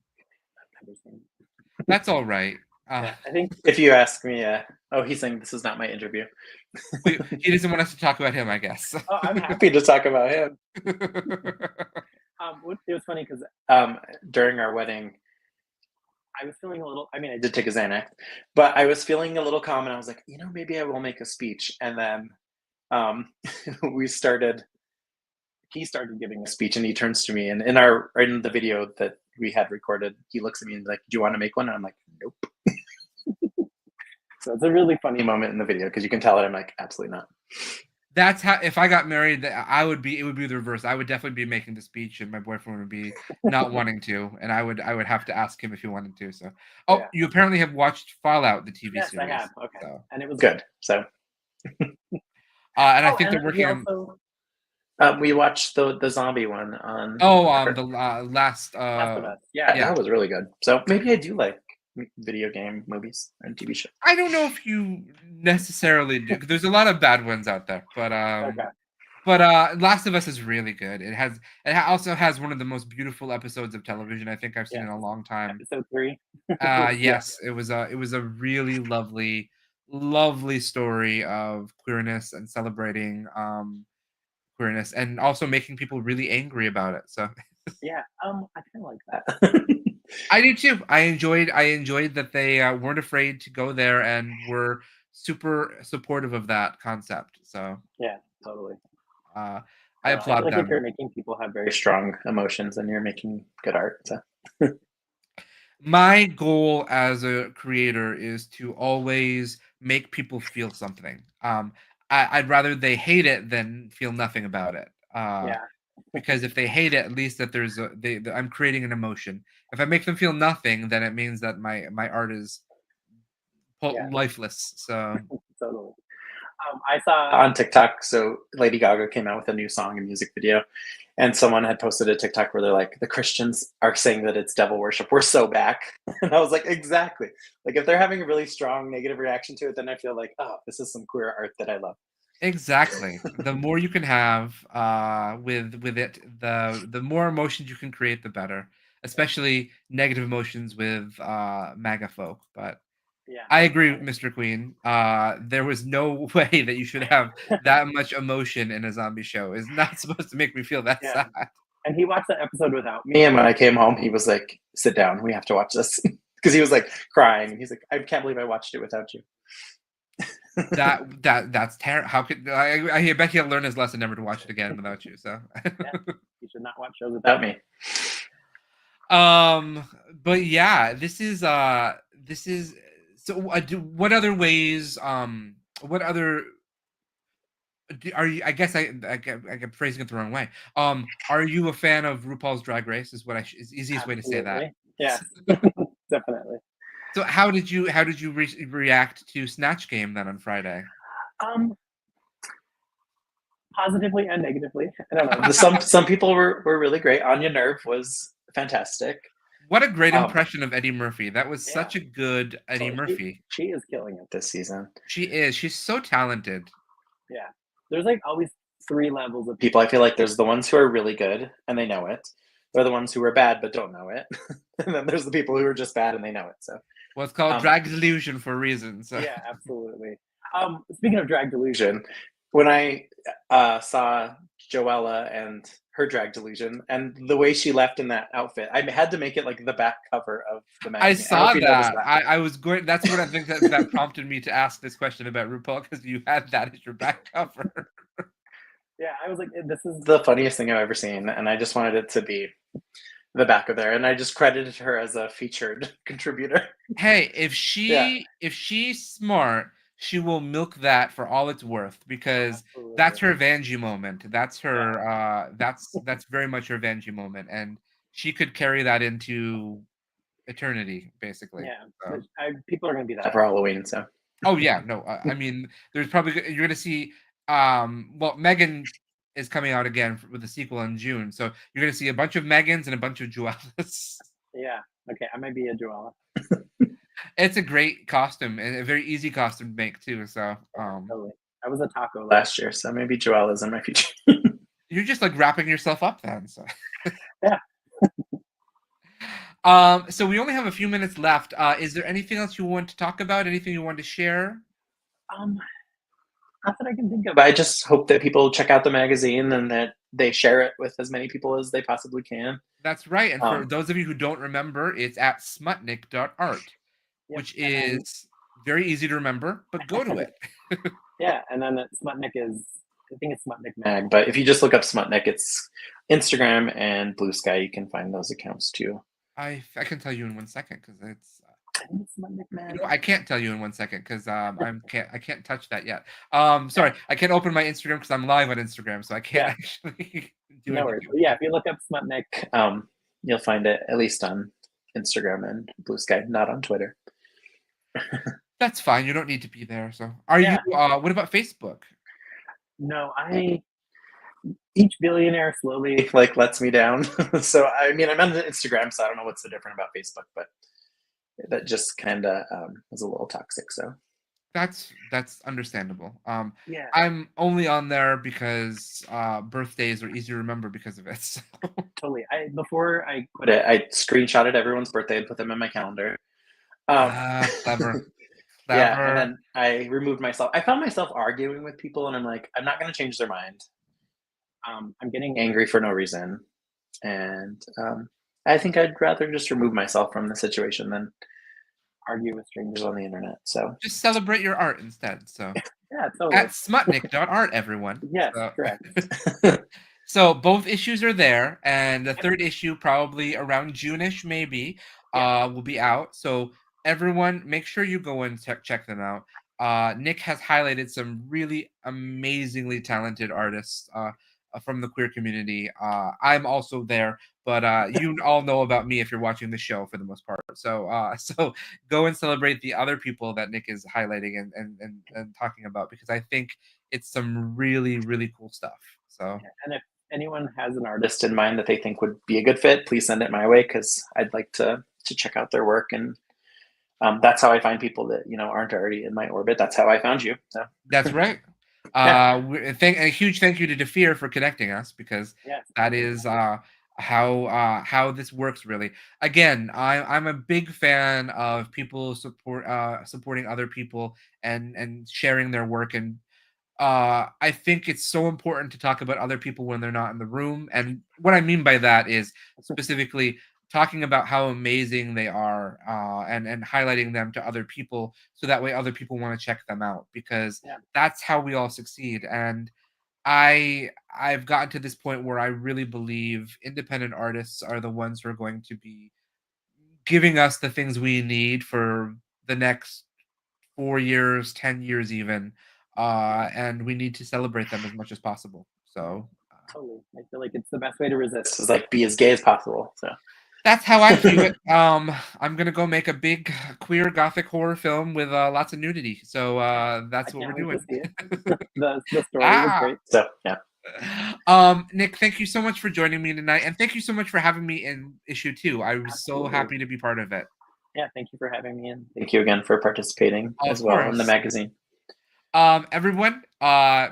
I've never seen. That's all right. Yeah, I think if you ask me, oh, he's saying this is not my interview. He doesn't want us to talk about him, I guess. Oh, I'm happy to talk about him. It was funny because during our wedding, I was feeling a little. I mean, I did take a Xanax, but I was feeling a little calm, and I was like, maybe I will make a speech. And then um, we started. He started giving a speech, and he turns to me, and in the video that we had recorded, he looks at me and is like, "Do you want to make one?" And I'm like, "Nope." So it's a really funny moment in the video because you can tell that I'm like, absolutely not. That's how. If I got married, I would be. It would be the reverse. I would definitely be making the speech, and my boyfriend would be not wanting to, and I would have to ask him if he wanted to. So, oh, Yeah. you apparently have watched Fallout, the TV Yes, series. I have. Okay, So, and it was good. So, and I think and they're working on. We watched the zombie one on. Oh, the last. Last of Us. Yeah, Yeah. that was really good. So maybe I do like video game movies and TV shows. I don't know if you necessarily do. 'Cause there's a lot of bad ones out there, but Okay. Last of Us is really good. Also has one of the most beautiful episodes of television I think I've seen in a long time. Episode 3. Yes, it was a really lovely story of queerness and celebrating queerness and also making people really angry about it. So Yeah. I kind of like that. I do too. I enjoyed that they weren't afraid to go there and were super supportive of that concept. So Yeah, totally. I I feel applaud like if them. you're making people have very strong emotions, then you're making good art. So. My goal as a creator is to always make people feel something. I'd rather they hate it than feel nothing about it. Yeah. Because if they hate it, at least that I'm creating an emotion. If I make them feel nothing, then it means that my art is Yeah. lifeless. So Totally. I saw on TikTok, so Lady Gaga came out with a new song and music video, and someone had posted a TikTok where they're like, the Christians are saying that it's devil worship. We're so back. And I was like, exactly. Like if they're having a really strong negative reaction to it, then I feel like, oh, this is some queer art that I love. exactly. The more you can have with it, the more emotions you can create, the better. Especially negative emotions with MAGA folk. But Yeah. I agree with Mr. Queen. There was no way that you should have that much emotion in a zombie show. It's not supposed to make me feel that sad. And he watched that episode without me. And when I came home, he was like, sit down. We have to watch this. Because he was like crying. He's like, I can't believe I watched it without you. That's terrible. How could I bet he'll learn his lesson never to watch it again without you. So You should not watch shows without me. But yeah, this is so what other ways what other are you I guess I kept phrasing it the wrong way. Are you a fan of RuPaul's Drag Race is what is easiest way to say that. Yes. Definitely. So how did you react to Snatch Game then on Friday? Positively and negatively. I don't know. Some people were really great. Anya Nerve was fantastic. What a great impression of Eddie Murphy. That was such a good Eddie Oh, Murphy. She is killing it this season. She is. She's so talented. Yeah. There's like always 3 levels of people. I feel like there's the ones who are really good and they know it. They're the ones who are bad but don't know it. And then there's the people who are just bad and they know it. So well, it's called drag delusion for a reason. So yeah, absolutely. Speaking of drag delusion, when I saw Joella and her drag delusion, and the way she left in that outfit, I had to make it like the back cover of the I magazine. I don't know saw if you noticed that. that. I was going. That's what I think that prompted me to ask this question about RuPaul, because you had that as your back cover. Yeah, I was like, this is the funniest thing I've ever seen, and I just wanted it to be the back of there, and I just credited her as a featured contributor. Hey, Yeah, if she's smart, she will milk that for all it's worth, because that's absolutely. her Vanjie moment. That's Yeah, her. That's very much her Vanjie moment, and she could carry that into eternity, basically. yeah. So. People are gonna be that for Halloween, so Oh yeah, no. I mean, there's probably you're gonna see. Well, Megan is coming out again with the sequel in June, so you're gonna see a bunch of Megans and a bunch of Joellas. yeah. Okay, I might be a Joella. It's a great costume and a very easy costume to make too. So, Yeah, totally. I was a taco last year, so maybe Joella's in my future. you're just like wrapping yourself up then. So, Yeah. so we only have a few minutes left. Is there anything else you want to talk about? Anything you want to share? Um, Not that I can think of. I just hope that people check out the magazine and that they share it with as many people as they possibly can. That's right. And for Um, those of you who don't remember, it's at smutnik.art, yep. which And then is very easy to remember, but go to it. yeah, and then Smutnik is, I think it's Smutnik Mag, but if you just look up Smutnik, it's Instagram and Blue Sky. You can find those accounts too. I can tell you in 1 second, because it's I think it's Smutnik Mag. I can't tell you in 1 second, because I can't touch that yet. Yeah, Sorry, I can't open my Instagram because I'm live on Instagram, so I can't yeah, actually do no worries. anything. But yeah, if you look up Smutnik, you'll find it at least on Instagram and Blue Sky, not on Twitter. That's fine. You don't need to be there. So, are you? Yeah, What about Facebook? no, each billionaire slowly like lets me down. So I mean, I'm on Instagram, so I don't know what's so different about Facebook, but that just kind of is a little toxic. So That's understandable. yeah, I'm only on there because birthdays are easy to remember because of it. So. totally. I Before I quit it, I screenshotted everyone's birthday and put them in my calendar. Um, Clever, yeah, and clever. then I removed myself. I found myself arguing with people, and I'm like, I'm not going to change their mind. I'm getting angry for no reason, and I think I'd rather just remove myself from the situation than argue with strangers on the internet. So Just celebrate your art instead. So. yeah, At totally. smutnik.art, everyone. Yes, So, correct. so both issues are there, and the third issue, probably around June-ish, maybe, Yeah, will be out. So everyone, make sure you go and check them out. Nik has highlighted some really amazingly talented artists from the queer community. I'm also there, but you all know about me if you're watching the show for the most part. So, so go and celebrate the other people that Nik is highlighting and talking about, because I think it's some really, really cool stuff. So. yeah. And if anyone has an artist in mind that they think would be a good fit, please send it my way because I'd like to check out their work. And that's how I find people that aren't already in my orbit. That's how I found you. So That's right. yeah, A huge thank you to Defeer for connecting us, because yes, that totally. is how this works really. Again, I'm a big fan of people supporting other people and sharing their work, and I think it's so important to talk about other people when they're not in the room. And what I mean by that is specifically talking about how amazing they are, and highlighting them to other people, so that way other people want to check them out, because Yeah, that's how we all succeed. And I've gotten to this point where I really believe independent artists are the ones who are going to be giving us the things we need for the next 4 years, 10 years even. yeah, And we need to celebrate them as much as possible. So totally. I feel like it's the best way to resist is like be as gay as possible. So that's how I view it. I'm gonna go make a big queer gothic horror film with lots of nudity. So I that's what we're can't wait to doing. see it. The story was Ah. great. So yeah, Nik, thank you so much for joining me tonight, and thank you so much for having me in issue 2. I was so absolutely. happy to be part of it. Yeah, thank you for having me, and thank you again for participating Of as well in the course. magazine. Everyone,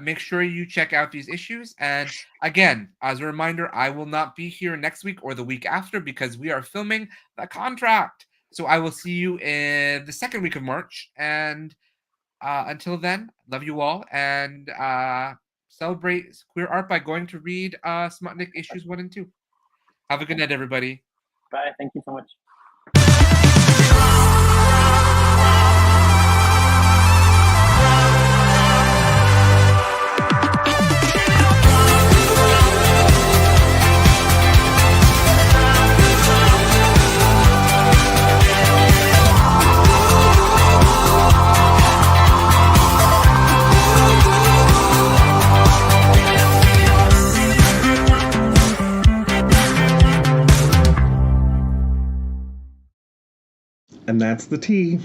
make sure you check out these issues. And again, as a reminder, I will not be here next week or the week after, because we are filming The Contract. So I will see you in the second week of March. And until then, love you all. And celebrate queer art by going to read Smutnik issues 1 and 2. Have a good night, everybody. Bye. Thank you so much. And that's the tea.